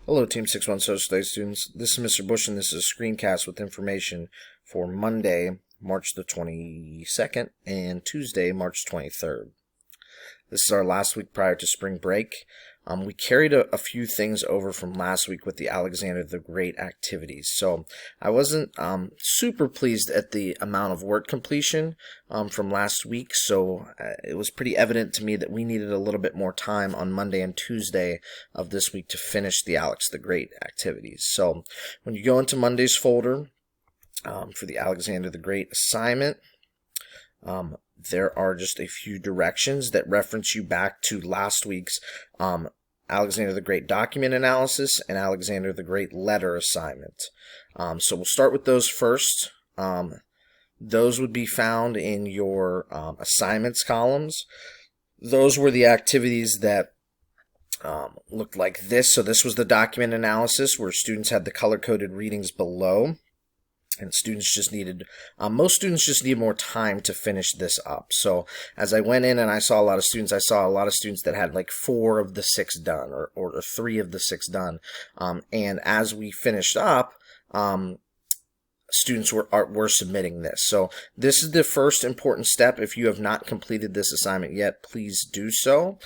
Hello, Team 6-1 Social Studies students. This is Mr. Bush, and this is a screencast with information for Monday, March the 22nd, and Tuesday, March 23rd. This is our last week prior to spring break. We carried a few things over from last week with the Alexander the Great activities. So I wasn't super pleased at the amount of work completion from last week. So it was pretty evident to me that we needed a little bit more time on Monday and Tuesday of this week to finish the Alex the Great activities. So when you go into Monday's folder for the Alexander the Great assignment, there are just a few directions that reference you back to last week's Alexander the Great document analysis and Alexander the Great letter assignment. So we'll start with those first. Those would be found in your assignments columns. Those were the activities that looked like this. So this was the document analysis where students had the color-coded readings below. And students just needed, most students just need more time to finish this up. So as I went in and I saw a lot of students, that had like 4 of the 6 done or 3 of the 6 done. And as we finished up, students were submitting this. So this is the first important step. If you have not completed this assignment yet, please do so.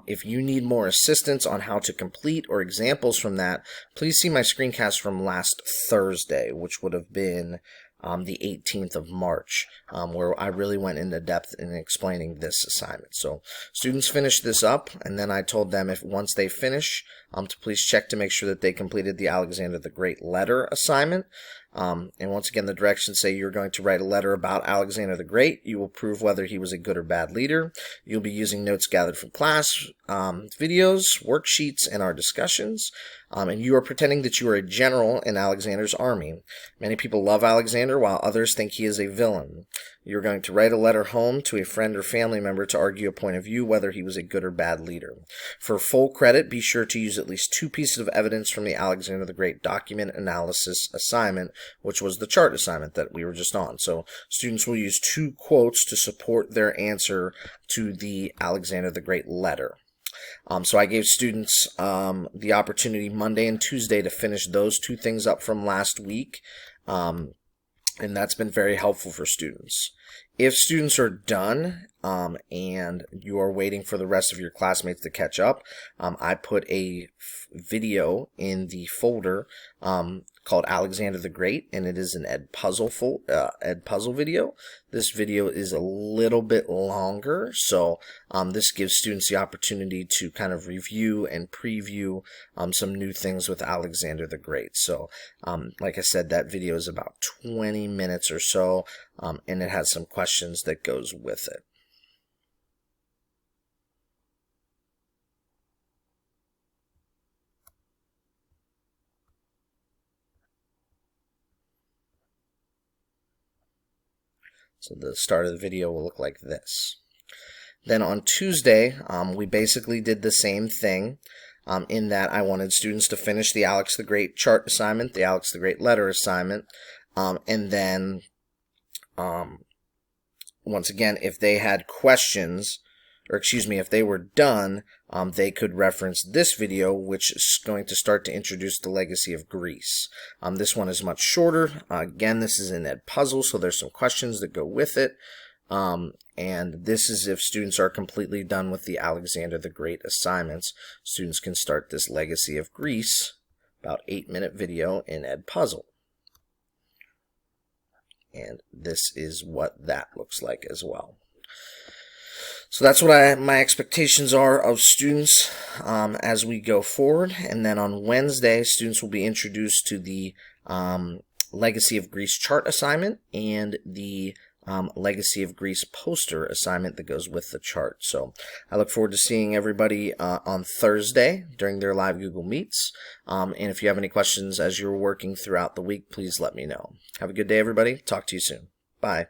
If you need more assistance on how to complete or examples from that, please see my screencast from last Thursday, which would have been the 18th of March, where I really went into depth in explaining this assignment. So students finished this up, and then I told them once they finish, to please check to make sure that they completed the Alexander the Great letter assignment. And once again, the directions say you're going to write a letter about Alexander the Great. You will prove whether he was a good or bad leader. You'll be using notes gathered from class, videos, worksheets, and our discussions. And you are pretending that you are a general in Alexander's army. Many people love Alexander, while others think he is a villain. You're going to write a letter home to a friend or family member to argue a point of view whether he was a good or bad leader. For full credit, be sure to use at least 2 pieces of evidence from the Alexander the Great document analysis assignment, which was the chart assignment that we were just on. So students will use 2 quotes to support their answer to the Alexander the Great letter. So I gave students the opportunity Monday and Tuesday to finish those 2 things up from last week. And that's been very helpful for students. If students are done and you are waiting for the rest of your classmates to catch up, I put a video in the folder called Alexander the Great, and it is an Edpuzzle video. This video is a little bit longer, so this gives students the opportunity to kind of review and preview some new things with Alexander the Great. So, like I said, that video is about 20 minutes or so, and it has some questions that goes with it. So the start of the video will look like this. Then on Tuesday, we basically did the same thing in that I wanted students to finish the Alex the Great chart assignment, the Alex the Great letter assignment, and then once again, if they had questions, or excuse me, if they were done, they could reference this video, which is going to start to introduce the legacy of Greece. This one is much shorter. Again, this is an Edpuzzle, so there's some questions that go with it. And this is if students are completely done with the Alexander the Great assignments. Students can start this legacy of Greece, about 8-minute video in Edpuzzle. And this is what that looks like as well. So that's what my expectations are of students as we go forward. And then on Wednesday, students will be introduced to the Legacy of Greece chart assignment and the Legacy of Greece poster assignment that goes with the chart. So I look forward to seeing everybody on Thursday during their live Google Meets. And if you have any questions as you're working throughout the week, please let me know. Have a good day, everybody. Talk to you soon. Bye.